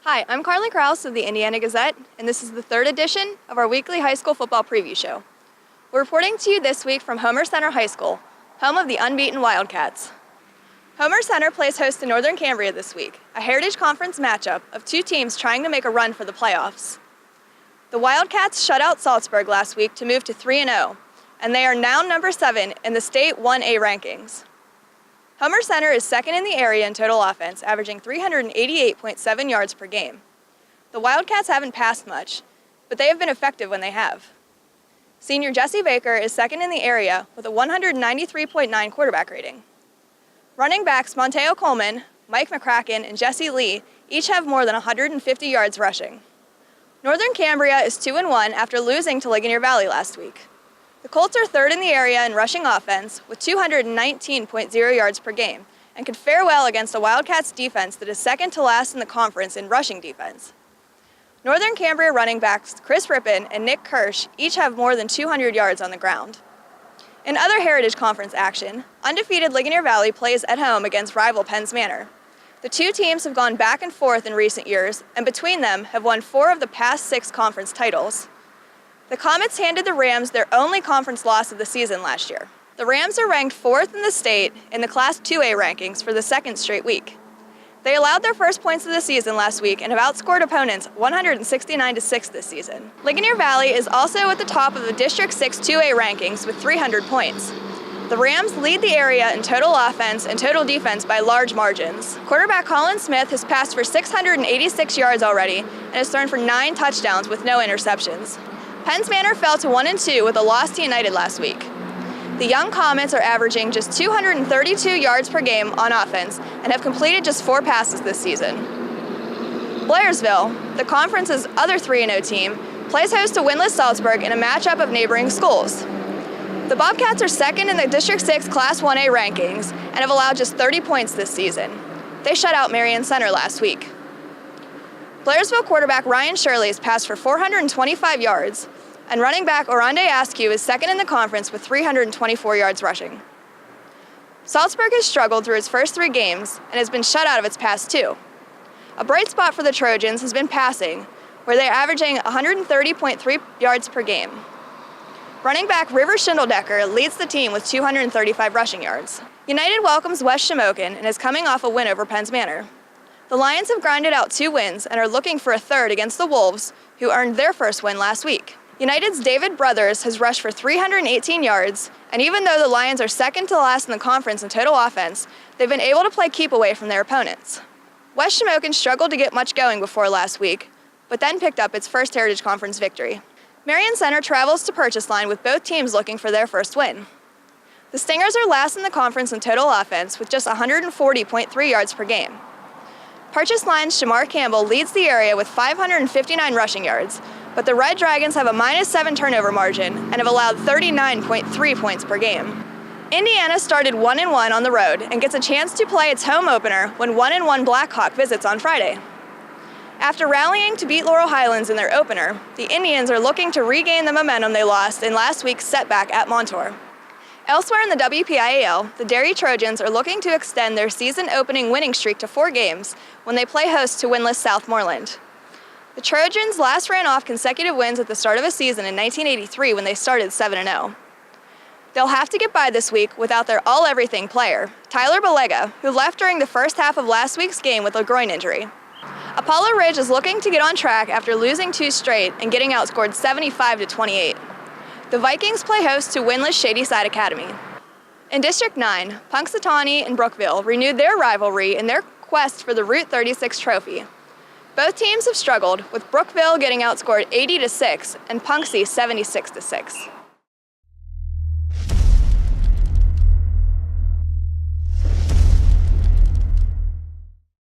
Hi, I'm Krouse of the Indiana Gazette, and this is the third edition of our weekly high school football preview show. We're reporting to you this week from Homer Center High School, home of the unbeaten Wildcats. Homer Center plays host to Northern Cambria this week, a Heritage Conference matchup of two teams trying to make a run for the playoffs. The Wildcats shut out Salzburg last week to move to 3-0, and they are now number 7 in the state 1A rankings. Homer Center is second in the area in total offense, averaging 388.7 yards per game. The Wildcats haven't passed much, but they have been effective when they have. Senior Jesse Baker is second in the area with a 193.9 quarterback rating. Running backs Monteo Coleman, Mike McCracken, and Jesse Lee each have more than 150 yards rushing. Northern Cambria is 2-1 after losing to Ligonier Valley last week. The Colts are third in the area in rushing offense with 219.0 yards per game and could fare well against a Wildcats defense that is second to last in the conference in rushing defense. Northern Cambria running backs Chris Rippin and Nick Kirsch each have more than 200 yards on the ground. In other Heritage Conference action, undefeated Ligonier Valley plays at home against rival Penns Manor. The two teams have gone back and forth in recent years, and between them have won 4 of the past 6 conference titles. The Comets handed the Rams their only conference loss of the season last year. The Rams are ranked 4th in the state in the Class 2A rankings for the second straight week. They allowed their first points of the season last week and have outscored opponents 169-6 this season. Ligonier Valley is also at the top of the District 6 2A rankings with 300 points. The Rams lead the area in total offense and total defense by large margins. Quarterback Colin Smith has passed for 686 yards already and has thrown for 9 touchdowns with no interceptions. Penns Manor fell to 1-2 with a loss to United last week. The young Comets are averaging just 232 yards per game on offense and have completed just 4 passes this season. Blairsville, the conference's other 3-0 team, plays host to winless Salzburg in a matchup of neighboring schools. The Bobcats are second in the District 6 Class 1A rankings and have allowed just 30 points this season. They shut out Marion Center last week. Blairsville quarterback Ryan Shirley has passed for 425 yards, and running back Oronde Askew is second in the conference with 324 yards rushing. Salzburg has struggled through its first 3 games and has been shut out of its past 2. A bright spot for the Trojans has been passing, where they are averaging 130.3 yards per game. Running back River Schindeldecker leads the team with 235 rushing yards. United welcomes West Shamokin and is coming off a win over Penns Manor. The Lions have grinded out 2 wins and are looking for a third against the Wolves, who earned their first win last week. United's David Brothers has rushed for 318 yards, and even though the Lions are second to last in the conference in total offense, they've been able to play keep away from their opponents. West Shamokin struggled to get much going before last week, but then picked up its first Heritage Conference victory. Marion Center travels to Purchase Line with both teams looking for their first win. The Stingers are last in the conference in total offense with just 140.3 yards per game. Purchase Line's Shamar Campbell leads the area with 559 rushing yards, but the Red Dragons have a -7 turnover margin and have allowed 39.3 points per game. Indiana started 1-1 on the road and gets a chance to play its home opener when 1-1 Blackhawk visits on Friday. After rallying to beat Laurel Highlands in their opener, the Indians are looking to regain the momentum they lost in last week's setback at Montour. Elsewhere in the WPIAL, the Derry Trojans are looking to extend their season-opening winning streak to 4 games when they play host to winless Southmoreland. The Trojans last ran off consecutive wins at the start of a season in 1983 when they started 7-0. They'll have to get by this week without their all-everything player, Tyler Balega, who left during the first half of last week's game with a groin injury. Apollo Ridge is looking to get on track after losing 2 straight and getting outscored 75-28. The Vikings play host to winless Shadyside Academy. In District 9, Punxsutawney and Brookville renewed their rivalry in their quest for the Route 36 trophy. Both teams have struggled, with Brookville getting outscored 80-6 and Punxsutawney 76-6.